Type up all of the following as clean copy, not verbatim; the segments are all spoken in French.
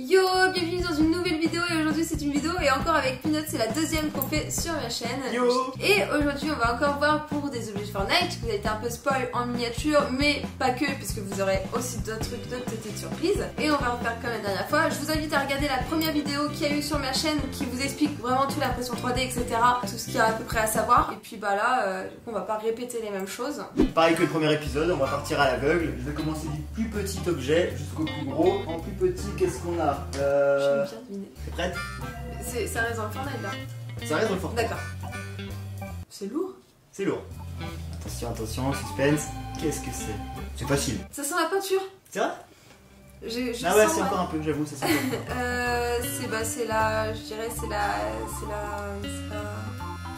Yo, bienvenue dans une nouvelle vidéo et aujourd'hui c'est une vidéo et encore avec Peanut, c'est la deuxième qu'on fait sur ma chaîne. Yo. Et aujourd'hui on va encore voir pour des objets Fortnite, vous avez été un peu spoil en miniature mais pas que puisque vous aurez aussi d'autres trucs, d'autres petites surprises. Et on va refaire comme la dernière fois. Je vous invite à regarder la première vidéo qu'il y a eu sur ma chaîne qui vous explique vraiment toute l'impression 3D etc. Tout ce qu'il y a à peu près à savoir. Et puis bah là, on va pas répéter les mêmes choses. Pareil que le premier épisode, on va partir à l'aveugle. Je vais commencer du plus petit objet jusqu'au plus gros. En plus petit, qu'est-ce qu'on a J'aime bien deviner. T'es prête? Ça reste dans le Fortnite là. Ça reste dans le fort. D'accord. C'est lourd. C'est lourd. Attention, attention, suspense. Qu'est-ce que c'est? C'est facile. Ça sent la peinture. C'est vrai? Je Ah ouais, sens, c'est encore un peu, j'avoue, ça sent. c'est la, je dirais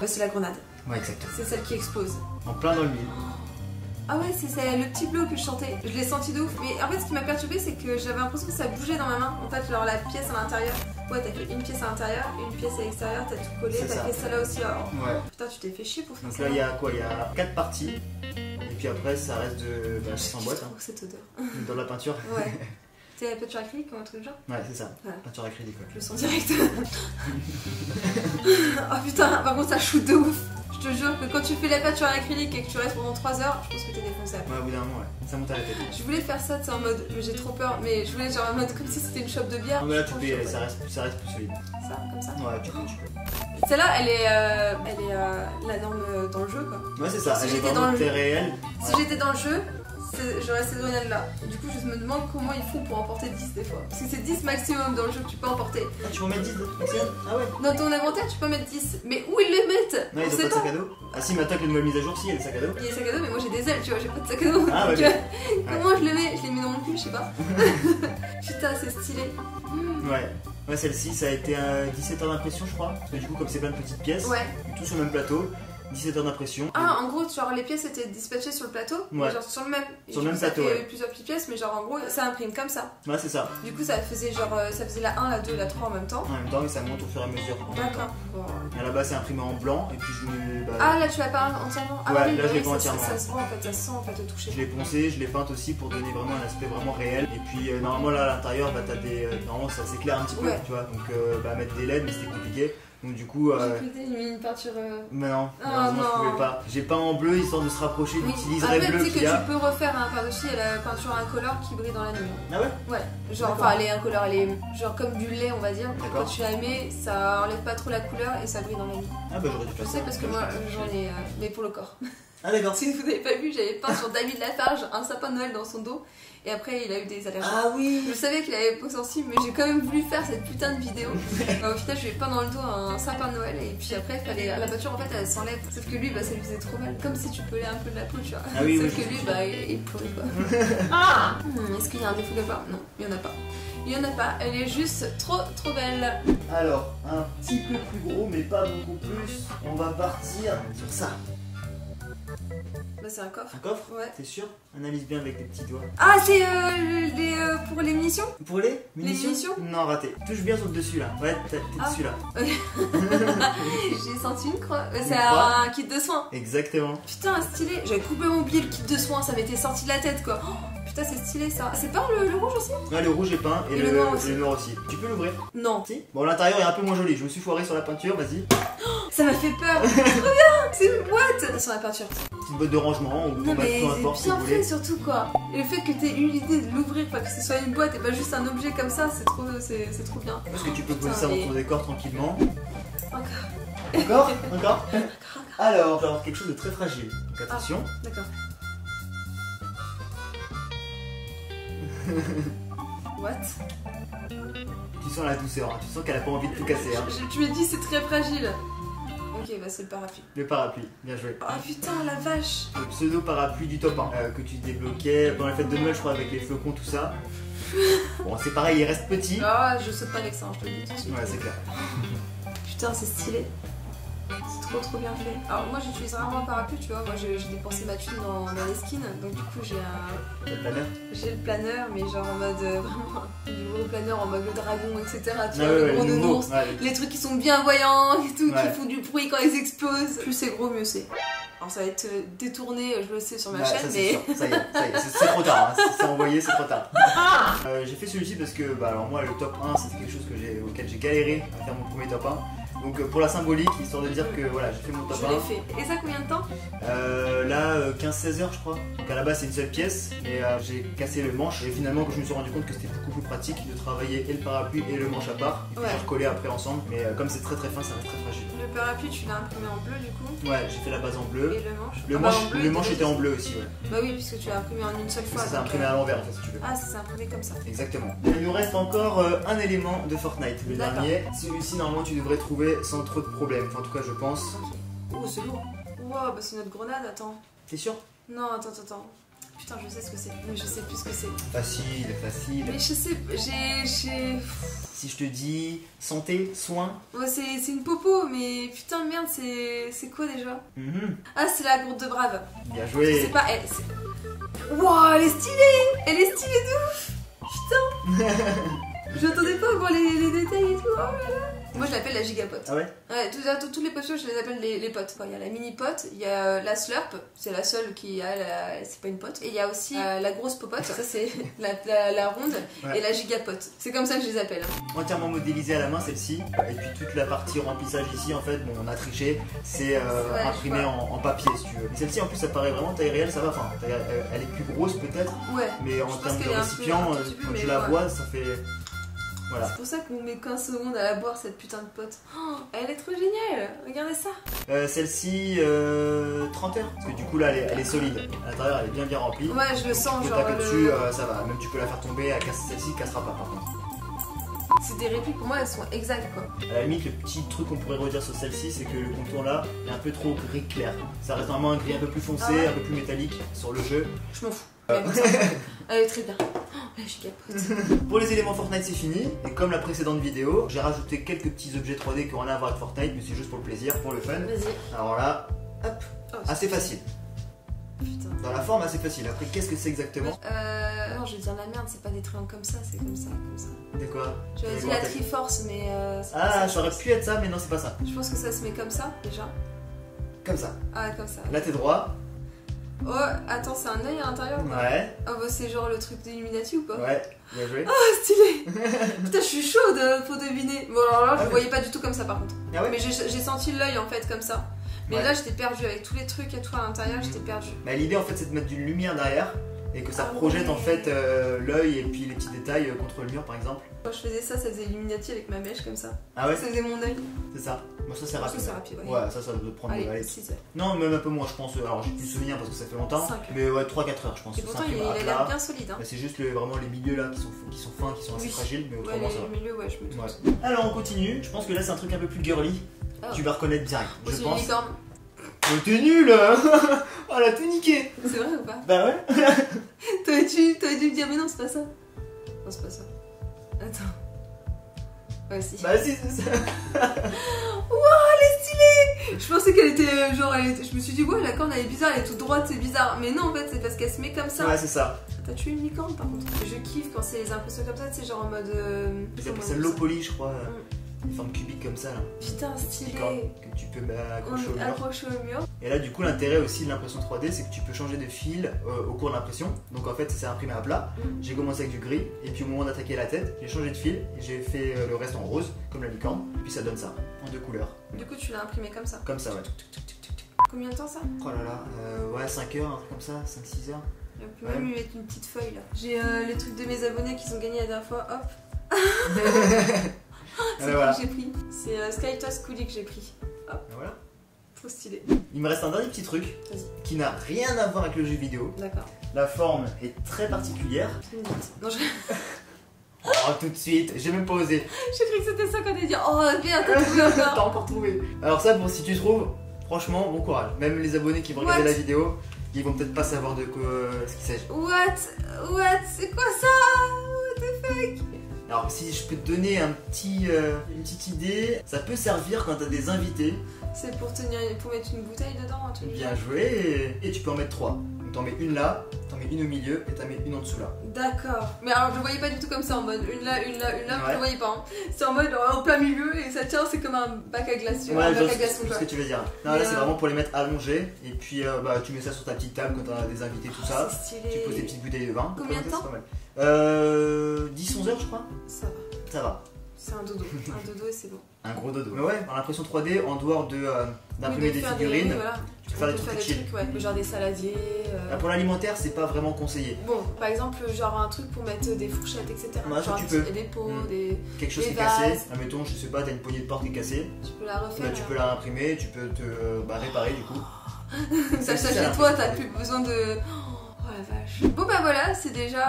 c'est la grenade. Ouais, exactement. C'est celle qui explose. En plein dans le mille. Ah ouais, c'est le petit bleu que je chantais. Je l'ai senti de ouf. Mais en fait, ce qui m'a perturbé, c'est que j'avais l'impression que ça bougeait dans ma main. En fait, genre la pièce à l'intérieur. Ouais, t'as fait une pièce à l'intérieur, une pièce à l'extérieur, t'as tout collé, t'as fait ça là aussi. Alors... Ouais. Putain, tu t'es fait chier pour faire Donc ça. là, il y a quoi? Il y a 4 parties. Et puis après, ça reste de. Bah, c'est en boîte. Trop cette odeur. Dans la peinture. Ouais. C'est la peinture acrylique ou un truc du genre? Ouais, c'est ça. Voilà. Peinture acrylique. Je le sens direct. Oh putain, par contre, ça shoot de ouf. Je te jure que quand tu fais la peinture acrylique et que tu restes pendant 3 heures, je pense que t'es défoncé. Ouais, au bout d'un moment, ouais. Ça monte à la tête. Je voulais faire ça, en mode, mais j'ai trop peur, mais je voulais genre en mode comme si c'était une shop de bière. Non, mais là, tu peux, ça reste plus solide. Ça, comme ça. Ouais, tu peux. Celle-là, elle est la norme dans le jeu quoi. Ouais, c'est ça. Si Elle est j'étais vraiment dans le jeu. réelle. Si j'étais dans le jeu, j'aurais cette grenade là. Du coup, je me demande comment ils font pour emporter 10 des fois. Parce que c'est 10 maximum dans le jeu que tu peux emporter. Ah, tu peux en mettre 10 maximum? Ah ouais. Dans ton inventaire, tu peux mettre 10. Mais où ils les mettent? Non, On ils ont sait pas de pas. sac à dos. Ah si, maintenant que les nouvelles mises à jour, si, il y a des sacs à dos. Il y a des sacs à dos, mais moi j'ai des ailes, tu vois, j'ai pas de sac à dos. Ah ouais. Donc, comment je le mets? Je les mets dans mon cul, je sais pas. Putain, c'est stylé. Ouais. Ouais, celle-ci, ça a été 17 heures d'impression, je crois. Parce que du coup, comme c'est plein de petites pièces, Ouais. tout sur le même plateau, 17 heures d'impression. Ah, en gros, genre les pièces étaient dispatchées sur le plateau, Ouais. genre sur le même. Sur le même plateau, Ça fait ouais. plusieurs petites pièces, mais genre en gros, ça imprime comme ça. Ouais, c'est ça. Du coup, ça faisait genre, ça faisait la 1, la 2, la 3 en même temps. En même temps, mais ça monte au fur et à mesure. D'accord. Bon. À la base, c'est imprimé en blanc, et puis je me. Bah, Ah, là tu l'as pas entièrement. Ah, Ouais, oui, là, bah je l'ai oui, pas entièrement. Ça se voit en fait, ça se sent en fait au toucher. je l'ai poncé, je l'ai peinte aussi pour donner vraiment un aspect vraiment réel. Et puis normalement là à l'intérieur, bah t'as des. Normalement ça s'éclaire un petit peu, Ouais. tu vois. Donc bah mettre des LED, mais c'était compliqué. Donc du coup. J'ai mis une peinture. Mais non, Ah, malheureusement je non. pouvais pas. J'ai peint en bleu histoire de se rapprocher Oui. d'utiliser Après, bleu tu sais qu'il que y a. tu peux refaire un par-dessus, il y a la peinture incolore qui brille dans la nuit. Ah ouais? Ouais, genre, D'accord. enfin, elle est incolore, elle est genre comme du lait, on va dire. D'accord. Quand tu la mets, ça enlève pas trop la couleur et ça brille dans la nuit. Ah bah j'aurais dû Je faire ça. sais parce que moi j'en ai, mais pour le corps. Ah d'accord. Si vous n'avez pas vu, j'avais peint sur David Lafarge un sapin de Noël dans son dos et après il a eu des allergies. Ah oui. Je savais qu'il avait peau sensible, mais j'ai quand même voulu faire cette putain de vidéo. Au final, je lui ai peint dans le dos un sapin de Noël et puis après, la peinture en fait elle s'enlève. Sauf que lui, bah, ça lui faisait trop mal. Comme si tu pelais un peu de la peau, tu vois. Ah oui, Sauf oui, que lui, je bah, il pleurait quoi. Ah Est-ce qu'il y a un défaut quelque part? Non, il y en a pas. Il y en a pas. Elle est juste trop belle. Alors, un petit peu plus gros, mais pas beaucoup plus. On va partir sur ça. Bah, c'est un coffre. Un coffre? Ouais. T'es sûr? Analyse bien avec tes petits doigts. Ah, c'est pour les munitions? Pour les munitions? Non, raté. Touche bien sur le dessus là. Ouais, t'es Ah. dessus là. J'ai senti une croix. Une C'est croix. un kit de soins. Exactement. Putain, stylé. J'avais complètement oublié le kit de soins, ça m'était sorti de la tête quoi. Oh, putain, c'est stylé ça. C'est pas le rouge aussi? Ouais, le rouge est peint et, Et le noir aussi. le noir aussi. Tu peux l'ouvrir? Non. Si. Bon, l'intérieur est un peu moins joli. Je me suis foiré sur la peinture, vas-y. Ça m'a fait peur. Trop bien. C'est une boîte. Sur la peinture. Petite boîte de rangement ou Non pour mais mettre peu importe c'est ce que bien vous fait voulez. surtout quoi. Et le fait que t'aies eu l'idée de l'ouvrir, pas que ce soit une boîte et pas juste un objet comme ça, c'est trop bien. Parce que tu peux poser Putain, ça dans mais- ton décor tranquillement. Encore. Encore? Encore? Alors, je vais avoir quelque chose de très fragile. Donc attention. D'accord. What? Tu sens la douceur, hein. Tu sens qu'elle a pas envie de tout casser. Hein. Tu m'as dit c'est très fragile. Ok, bah c'est le parapluie. Le parapluie, bien joué. Oh putain, la vache. Le pseudo parapluie du top 1 que tu débloquais pendant la fête de Noël, je crois, avec les flocons, tout ça. Bon, c'est pareil, il reste petit. Ah, je saute pas avec ça, hein, je te le dis tout de suite. Ouais, c'est clair. Putain, c'est stylé. C'est trop bien fait. Alors moi j'utilise rarement un parapluie, tu vois. Moi j'ai dépensé ma thune dans les skins, donc du coup Le planeur. j'ai le planeur, mais genre en mode vraiment du gros planeur en mode le dragon, etc. Tu Ah vois, ouais, le ouais, gros les nouveaux. nounours. Ouais, Les trucs qui sont bien voyants et tout, Ouais. qui font du bruit quand ils explosent. Plus c'est gros, mieux c'est. Alors ça va être détourné, je le sais, sur ma Ouais, chaîne, ça, mais... sûr. Ça y est, c'est trop tard, hein. Si c'est envoyé, c'est trop tard. J'ai fait celui-ci parce que, bah, alors moi, le top 1, c'était quelque chose auquel j'ai galéré à faire mon premier top 1. Donc pour la symbolique, histoire de dire que voilà, j'ai fait mon top 1. Je l'ai fait. Et ça, combien de temps? Là, 15-16 heures, je crois. Donc à la base, c'est une seule pièce, mais j'ai cassé le manche. Et finalement, je me suis rendu compte que c'était beaucoup plus pratique de travailler et le parapluie et le manche à part. Et puis j'ai recollé après ensemble. Mais comme c'est très fin, ça reste très fragile. Le parapluie, tu l'as imprimé en bleu du coup? Ouais, j'ai fait la base en bleu. Et le manche? Le manche était en bleu aussi, ouais. Bah oui, puisque tu l'as imprimé en une seule fois. C'est imprimé à l'envers en fait, si tu veux. Ah, c'est imprimé comme ça. Exactement. Il nous reste encore un élément de Fortnite, le dernier. Celui-ci, normalement, tu devrais trouver sans trop de problèmes. Enfin, en tout cas, je pense. Ok. Oh, c'est lourd. Wow, bah c'est notre grenade, attends. T'es sûr? Non, attends. Putain, je sais ce que c'est. Mais je sais plus ce que c'est. Facile. Mais je sais, j'ai... Si je te dis santé, soin. Ouais, c'est une popo, mais putain, merde, c'est quoi déjà? Ah, c'est la gourde de Brave. Bien joué. C'est pas elle. Wow, elle est stylée! Elle est stylée de ouf! Putain! J'attendais pas à voir les détails et tout. Oh là là! Moi je l'appelle la gigapote. Ah ouais? Ouais, toutes les potions je les appelle les potes. Il y a la mini pote, il y a la slurp, c'est la seule qui a c'est pas une pote. Et il y a aussi la grosse popote, ça c'est la ronde, et la gigapote. C'est comme ça que je les appelle. Entièrement modélisée à la main celle-ci. Et puis toute la partie remplissage ici en fait, bon on a triché, c'est imprimé en papier si tu veux. Mais celle-ci en plus ça paraît vraiment taille réelle, ça va, enfin elle est plus grosse peut-être. Ouais. Mais en termes de récipient, quand tu la bois ça fait... Voilà. C'est pour ça qu'on met 15 secondes à la boire cette putain de pote. Oh, elle est trop géniale, regardez ça. Celle-ci 30 heures. Parce que du coup là elle est solide. À l'intérieur elle est bien remplie. Ouais, je le sens, tu peux taper dessus, ça va. Même tu peux la faire tomber, celle-ci cassera pas par contre. C'est des répliques, pour moi elles sont exactes quoi. À la limite, le petit truc qu'on pourrait redire sur celle-ci, c'est que le contour là est un peu trop gris clair. Ça reste vraiment un gris un peu plus foncé, un peu plus métallique sur le jeu. Je m'en fous. Elle est très bien. La gigapote. Pour les éléments Fortnite c'est fini. Et comme la précédente vidéo, j'ai rajouté quelques petits objets 3D qui ont rien à voir avec Fortnite, mais c'est juste pour le plaisir, pour le fun. Vas-y. Alors là, hop, assez facile. Putain. Dans la forme assez facile. Après qu'est-ce que c'est exactement? Non, je vais dire la merde, c'est pas des triangles comme ça, c'est comme ça. C'est quoi? J'avais dit la Triforce, mais ah, ça aurait pu être ça, mais non, c'est pas ça. Je pense que ça se met comme ça, déjà. Comme ça. Ah, comme ça. Là, t'es droit. Oh, attends, c'est un œil à l'intérieur ou quoi? Ouais. Oh, bah c'est genre le truc d'Illuminati ou pas? Ouais, bien joué. Oh, stylé. Putain, je suis chaude pour deviner. Bon, alors là, je voyais pas du tout comme ça par contre. Ah ouais? Mais j'ai senti l'œil en fait, comme ça. Mais là, j'étais perdue avec tous les trucs et tout à l'intérieur, j'étais perdue. Bah, l'idée en fait, c'est de mettre une lumière derrière et que ça projette en fait l'œil et puis les petits détails contre le mur par exemple. Quand je faisais ça faisait Illuminati avec ma mèche comme ça. Ah ouais? Ça faisait mon œil. C'est ça. Bon, ça c'est rapide. Ça c'est rapide, ouais. Ouais, ça doit prendre allez, 6 heures. Non, même un peu moins, je pense. Alors j'ai plus de souvenirs parce que ça fait longtemps. 5. Mais ouais, 3-4 heures, je pense. Et pourtant, il a l'air bien solide. Hein. C'est juste vraiment les milieux là qui sont fins, qui sont assez fragiles, mais autrement ça va. Les milieux, ouais, je me doute. Alors on continue. Je pense que là c'est un truc un peu plus girly. Oh. Tu vas reconnaître direct. Je pense. Unicorn. Oh, t'es nul. Oh, elle a tout niqué. C'est vrai ou pas? Bah ouais. T'aurais dû me dire, mais non, c'est pas ça. Non, c'est pas ça. Attends. Ouais, si. Bah si, c'est ça. Wouah, elle est stylée. Je pensais qu'elle était genre, je me suis dit, ouais, la corne elle est bizarre, elle est toute droite, c'est bizarre. Mais non, en fait, c'est parce qu'elle se met comme ça. Ouais, c'est ça. T'as tué une licorne par contre. Je kiffe quand c'est les impressions comme ça, tu sais, genre en mode. C'est low poly, je crois. Une forme cubique comme ça là. Putain, stylé. Que tu peux accrocher au mur. Et là, du coup, l'intérêt aussi de l'impression 3D, c'est que tu peux changer de fil au cours de l'impression. Donc en fait, c'est imprimé à plat. J'ai commencé avec du gris, et puis au moment d'attaquer la tête, j'ai changé de fil, et j'ai fait le reste en rose, comme la licorne, et puis ça donne ça, en 2 couleurs. Du coup, tu l'as imprimé comme ça? Comme ça, ouais. Combien de temps ça? Oh là là, ouais, 5 heures, un truc comme ça, 5-6 heures. On peut même lui mettre une petite feuille là. J'ai les trucs de mes abonnés qui sont gagnés la dernière fois, hop. C'est quoi que j'ai pris? C'est Skytoss Coolie que j'ai pris. Hop. Voilà. Trop stylé. Il me reste un dernier petit truc qui n'a rien à voir avec le jeu vidéo. D'accord. La forme est très particulière. Non, Oh, tout de suite, j'ai même pas osé. J'ai cru que c'était ça quand on a dit oh bien, t'as trouvé encore. T'as encore trouvé. Alors ça, bon, si tu trouves, franchement, bon courage. Même les abonnés qui vont regarder la vidéo, ils vont peut-être pas savoir de quoi ce qu'il s'agit. What? C'est quoi ça? What the fuck? Alors si je peux te donner une petite idée, ça peut servir quand t'as des invités. C'est pour mettre une bouteille dedans, un truc. Bien joué. Et tu peux en mettre 3. Donc t'en mets une là, t'en mets une au milieu et t'en mets une en dessous là. D'accord. Mais alors je le voyais pas du tout comme ça en mode une là, une là, une là, je le voyais pas. Hein. C'est en mode en plein milieu et ça tient, c'est comme un bac à glace. Ouais, un bac à glaçons, ce que tu veux dire. Non, là c'est vraiment pour les mettre allongés et puis tu mets ça sur ta petite table quand t'as des invités, tout ça. Tu poses tes petites bouteilles de vin. Combien de temps? 10-11 heures je crois. Ça va. Ça va. C'est un dodo. Un dodo et c'est bon. Un gros dodo. Mais ouais, en impression 3D, en dehors d'imprimer des figurines, tu peux faire des trucs chill. Ouais, genre des saladiers. Pour l'alimentaire, c'est pas vraiment conseillé. Bon, par exemple, genre un truc pour mettre des fourchettes, etc. Ouais, ça tu peux. Des pots, des. Quelque chose qui est cassé. Admettons, je sais pas, t'as une poignée de porte qui est cassée. Tu peux la refaire. Là, tu peux la réimprimer, tu peux te réparer du coup. Ça chez toi, t'as plus besoin de. Oh la vache. Bon bah voilà, c'est déjà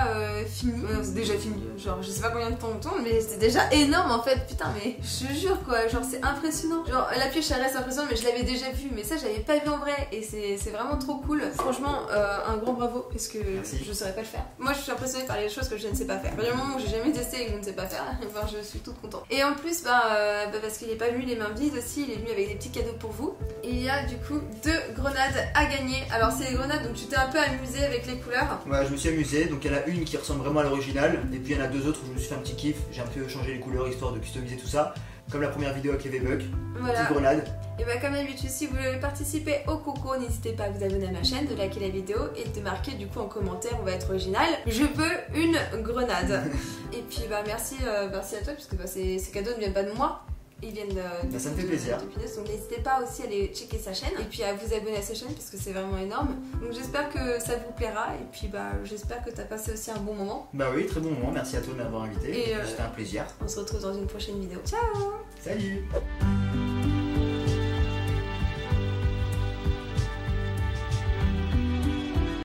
fini. C'est déjà fini. Genre, je sais pas combien de temps on tourne, mais c'est déjà énorme en fait. Putain, mais je te jure quoi, genre c'est impressionnant. Genre la pioche elle reste impressionnante, mais je l'avais déjà vue, mais ça j'avais pas vu en vrai et c'est vraiment trop cool. Franchement, un grand bravo parce que je saurais pas le faire. Moi je suis impressionnée par les choses que je ne sais pas faire. Du moment où j'ai jamais testé et que je ne sais pas faire, enfin, je suis toute contente. Et en plus, parce qu'il est pas venu les mains vides aussi, il est venu avec des petits cadeaux pour vous. Et il y a du coup 2 grenades à gagner. Alors c'est les grenades, donc tu t'es un peu amusé avec les couleurs. Ouais, je me suis amusé, donc il y en a une qui ressemble vraiment à l'original, et puis il y en a 2 autres où je me suis fait un petit kiff, j'ai un peu changé les couleurs histoire de customiser tout ça, comme la première vidéo avec les V-Bucks, voilà. Petite grenade. Et bah comme d'habitude, si vous voulez participer au concours, n'hésitez pas à vous abonner à ma chaîne, de liker la vidéo et de marquer du coup en commentaire, on va être original, je veux une grenade. Et puis bah merci à toi, puisque ces cadeaux ne viennent pas de moi. Ils viennent de ça me fait plaisir. Donc n'hésitez pas aussi à aller checker sa chaîne et puis à vous abonner à sa chaîne parce que c'est vraiment énorme. Donc j'espère que ça vous plaira et puis bah j'espère que tu as passé aussi un bon moment. Bah oui, très bon moment, merci à toi de m'avoir invité. C'était un plaisir. On se retrouve dans une prochaine vidéo. Ciao. Salut.